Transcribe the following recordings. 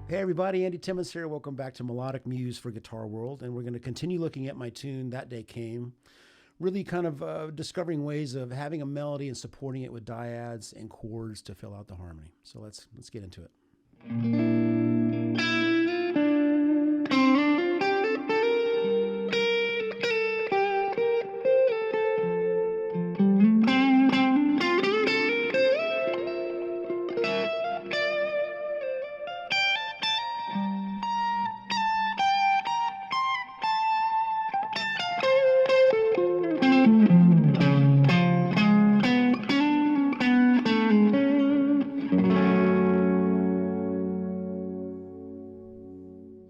Hey everybody, Andy Timmons here. Welcome back to Melodic Muse for Guitar World, and we're going to continue looking at my tune, That Day Came, really kind of discovering ways of having a melody and supporting it with dyads and chords to fill out the harmony. So let's get into it.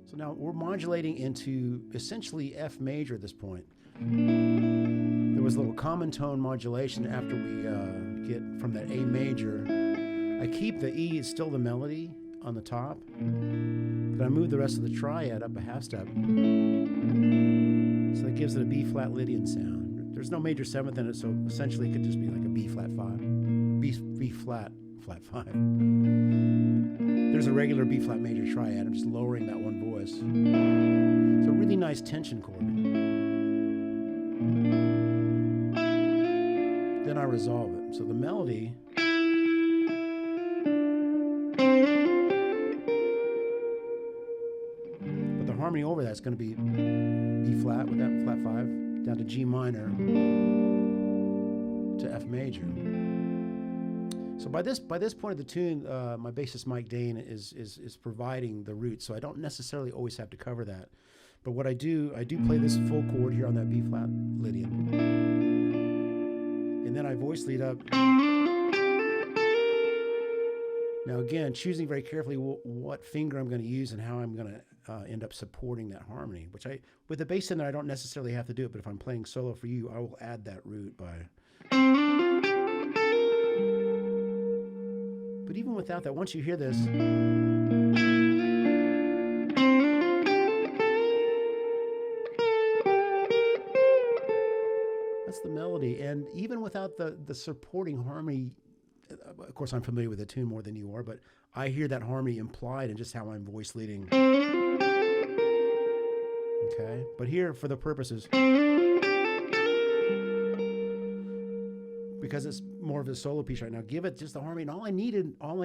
So now we're modulating into essentially F major at this point. There was a little common tone modulation after we get from that A major. I keep the E, it's still the melody on the top, but I move the rest of the triad up a half step. So that gives it a B flat Lydian sound. There's no major seventh in it, so essentially it could just be like a B flat 5, B flat 5. There's a regular B flat major triad. I'm just lowering that one voice. It's a really nice tension chord. Then I resolve it. So the melody, but the harmony over that's going to be B flat with that flat 5 down to G minor to F major. So by this point of the tune, my bassist Mike Dane is providing the root, so I don't necessarily always have to cover that. But what I do play this full chord here on that B flat Lydian, and then I voice lead up. Now again, choosing very carefully what finger I'm going to use and how I'm going to end up supporting that harmony. Which with the bass in there, I don't necessarily have to do it, but if I'm playing solo for you, I will add that root by. But even without that, once you hear this, that's the melody. And even without the supporting harmony, of course I'm familiar with the tune more than you are, but I hear that harmony implied in just how I'm voice leading. Okay, but here for the purposes, because it's more of a solo piece right now, give it just the harmony. And all I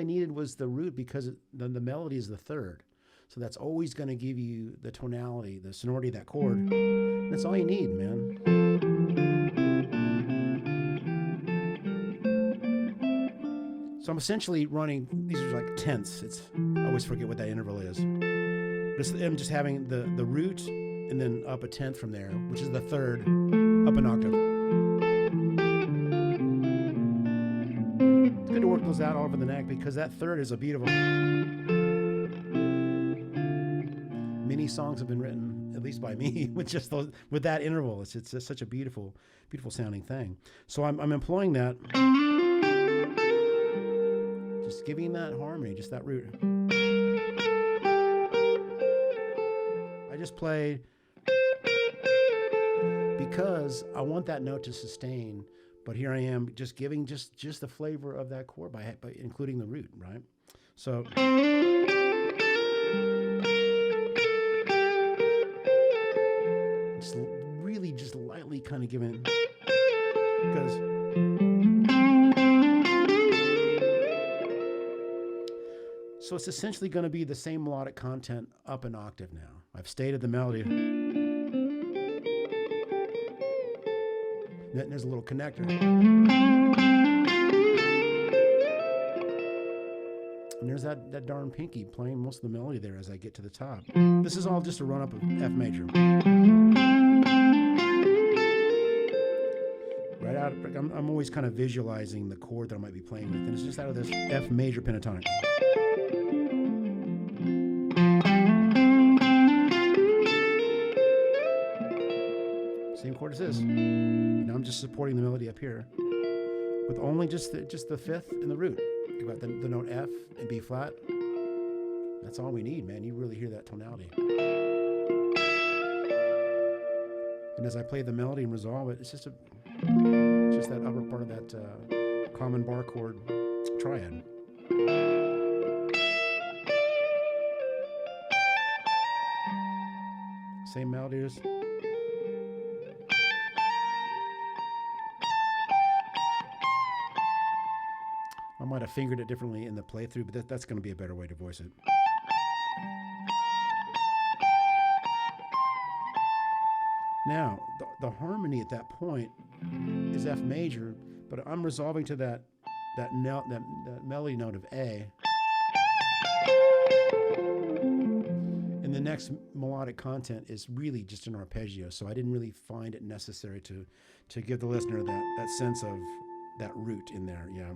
needed was the root, because the melody is the third. So that's always going to give you the tonality, the sonority of that chord. That's all you need, man. So I'm essentially running, these are like tenths. I always forget what that interval is. I'm just having the root and then up a tenth from there, which is the third, up an octave. Good to work those out all over the neck, because that third is a beautiful. Many songs have been written, at least by me, with that interval. It's just such a beautiful sounding thing. So I'm employing that, just giving that harmony, just that root. I just play because I want that note to sustain. But here I am just giving just the flavor of that chord by including the root, right? So just really just lightly kind of giving, because so it's essentially going to be the same melodic content up an octave now. I've stated the melody. Then there's a little connector. And there's that darn pinky playing most of the melody there as I get to the top. This is all just a run up of F major. Right out, I'm always kind of visualizing the chord that I might be playing with, and it's just out of this F major pentatonic. Same chord as this. Now I'm just supporting the melody up here with only just the fifth and the root. You got the note F and B flat. That's all we need, man. You really hear that tonality. And as I play the melody and resolve it, it's just that upper part of that common bar chord triad. Same melodies. I might have fingered it differently in the playthrough, but that's going to be a better way to voice it. Now, the harmony at that point is F major, but I'm resolving to that melody note of A. And the next melodic content is really just an arpeggio, so I didn't really find it necessary to give the listener that sense of that root in there, yeah.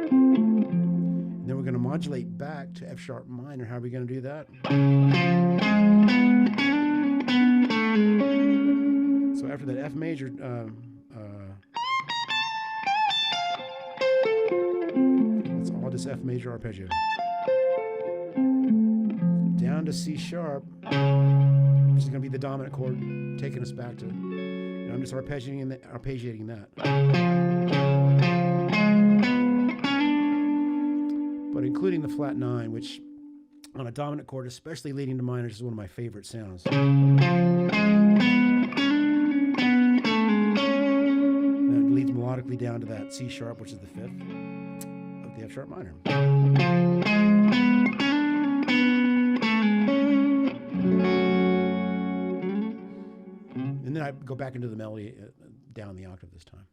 And then we're going to modulate back to F sharp minor. How are we going to do that? So after that F major, that's all just F major arpeggio. Down to C sharp, which is going to be the dominant chord, taking us back to, and I'm just arpeggiating that. But including the flat 9, which on a dominant chord, especially leading to minors, is one of my favorite sounds. And it leads melodically down to that C sharp, which is the 5th of the F sharp minor. And then I go back into the melody down the octave this time.